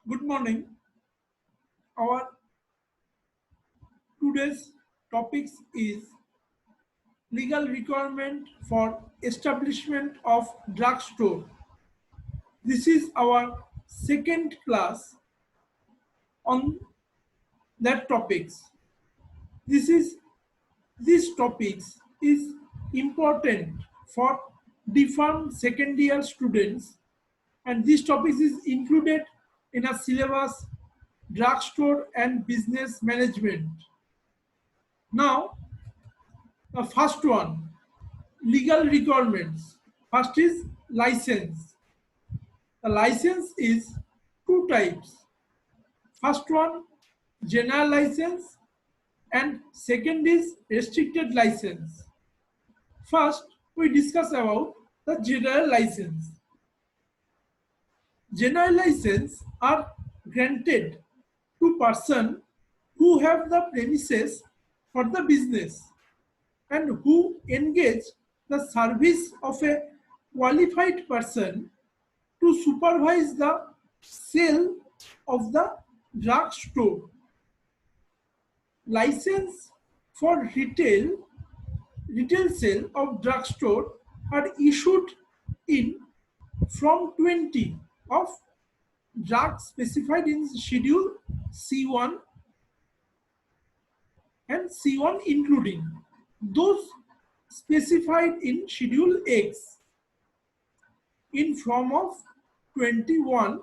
Good morning. Our today's topics is legal requirement for establishment of drugstore. This is our second class on that topics. This is These topics is important for DPharm second year students, and this topics is included in a syllabus drugstore and business management. Now the first one, legal requirements. First is license. The license is two types. First one, general license, and second is restricted license. First, we discuss about the general license. General license are granted to person who have the premises for the business and who engage the service of a qualified person to supervise the sale of the drugstore. License for retail sale of drugstore are issued in from 20 of drugs specified in Schedule C1 and C1 including those specified in Schedule X in form of 21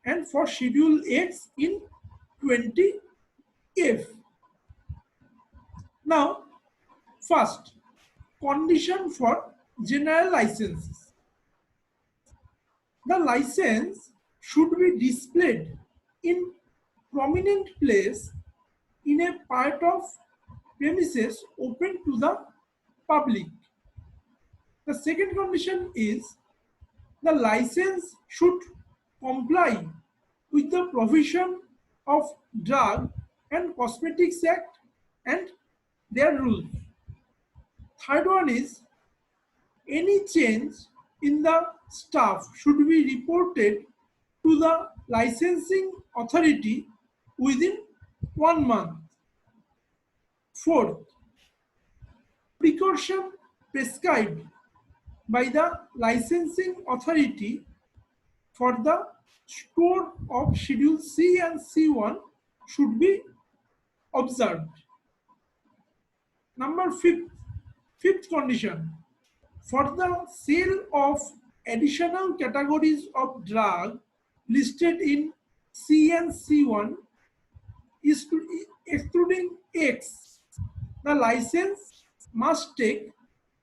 and for Schedule X in 20F. Now, first, condition for general licenses. The license should be displayed in prominent place in a part of premises open to the public. The second condition is the license should comply with the provision of Drug and Cosmetics Act and their rules. Third one is any change in the staff should be reported to the licensing authority within 1 month. Fourth, precaution prescribed by the licensing authority for the store of Schedule C and C1 should be observed. Number fifth condition, for the sale of additional categories of drug listed in C and C1 excluding X, the license must take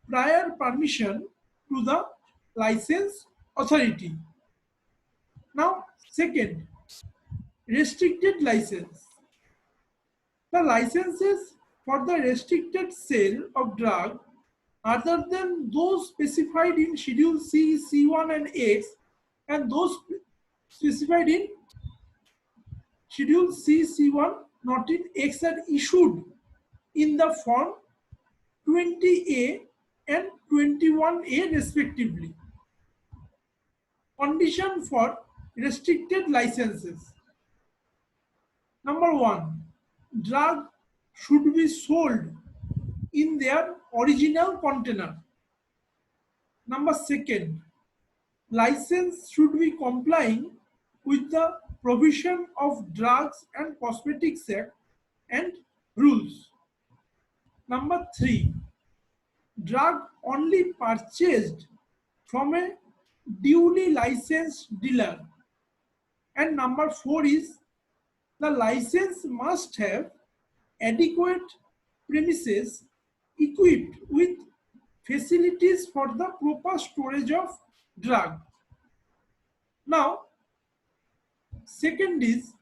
prior permission to the license authority. Now, second, restricted license. The licenses for the restricted sale of drug other than those specified in Schedule C, C1 and X and those specified in Schedule C, C1 not in X are issued in the form 20A and 21A respectively. Condition for restricted licenses. Number one, drug should be sold in their original container. Number second, license should be complying with the provision of Drugs and Cosmetics Act and rules. Number three, drug only purchased from a duly licensed dealer. And number four is the license must have adequate premises equipped with facilities for the proper storage of drug. Now, second is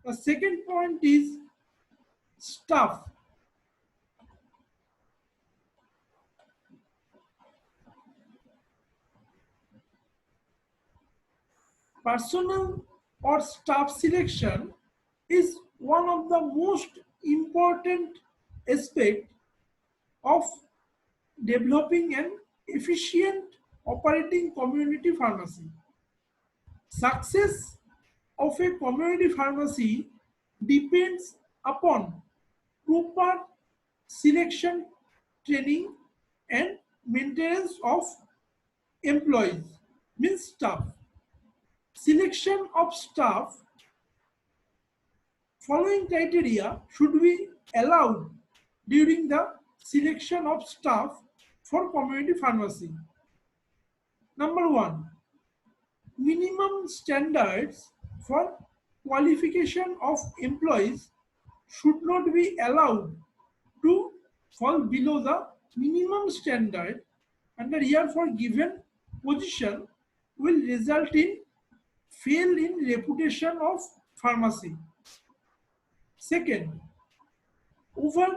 the second point is staff. Personnel or staff selection is one of the most important aspects of developing an efficient operating community pharmacy. Success of a community pharmacy depends upon proper selection, training, and maintenance of employees, means staff. Selection of staff, following criteria should be allowed during the selection of staff for community pharmacy. Number one, minimum standards for qualification of employees should not be allowed to fall below the minimum standard, and the therefore given position will result in fail in reputation of pharmacy. Second, over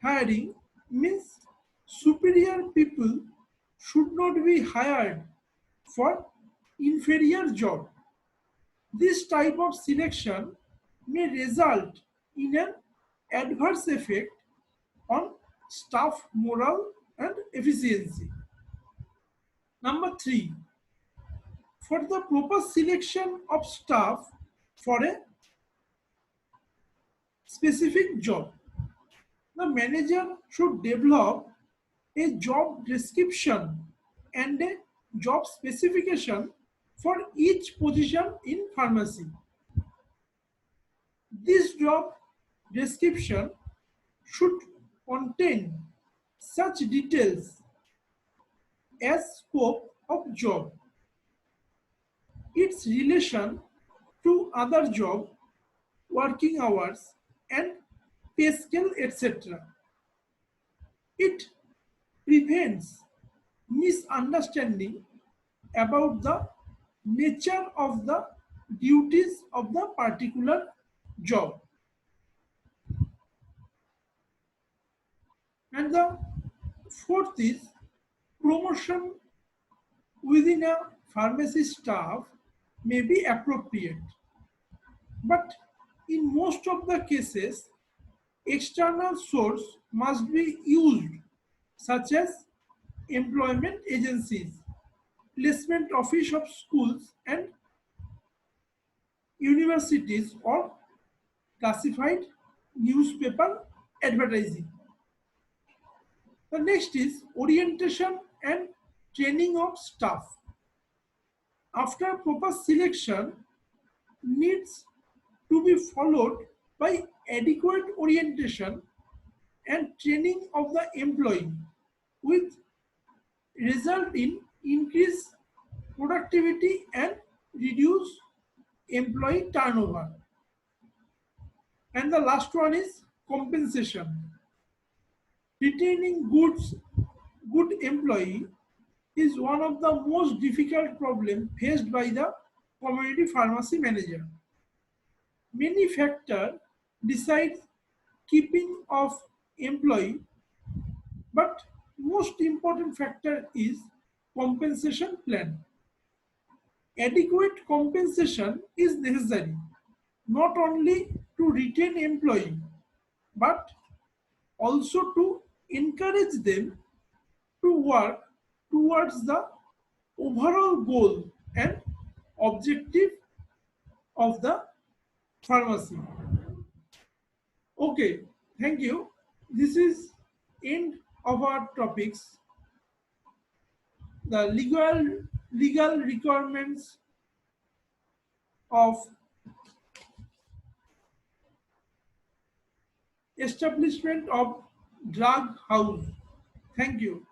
hiring means superior people should not be hired for inferior job. This type of selection may result in an adverse effect on staff morale and efficiency. Number three, for the proper selection of staff for a specific job, the manager should develop a job description and a job specification for each position in pharmacy. This job description should contain such details as scope of job, its relation to other job, working hours, and pay scale, etc. It prevents misunderstanding about the nature of the duties of the particular job. And the fourth is promotion within a pharmacy staff may be appropriate, but in most of the cases, external source must be used, such as employment agencies, placement office of schools and universities, or classified newspaper advertising. The next is orientation and training of staff. After proper selection needs to be followed by adequate orientation and training of the employee, with result in increased productivity and reduce employee turnover. And the last one is compensation. Retaining good employee is one of the most difficult problems faced by the community pharmacy manager. Many factors decide keeping of employee, but most important factor is compensation plan. Adequate compensation is necessary not only to retain employee but also to encourage them to work towards the overall goal and objective of the pharmacy. Okay, thank you. This is end of our topics. The legal requirements of establishment of drug house. Thank you.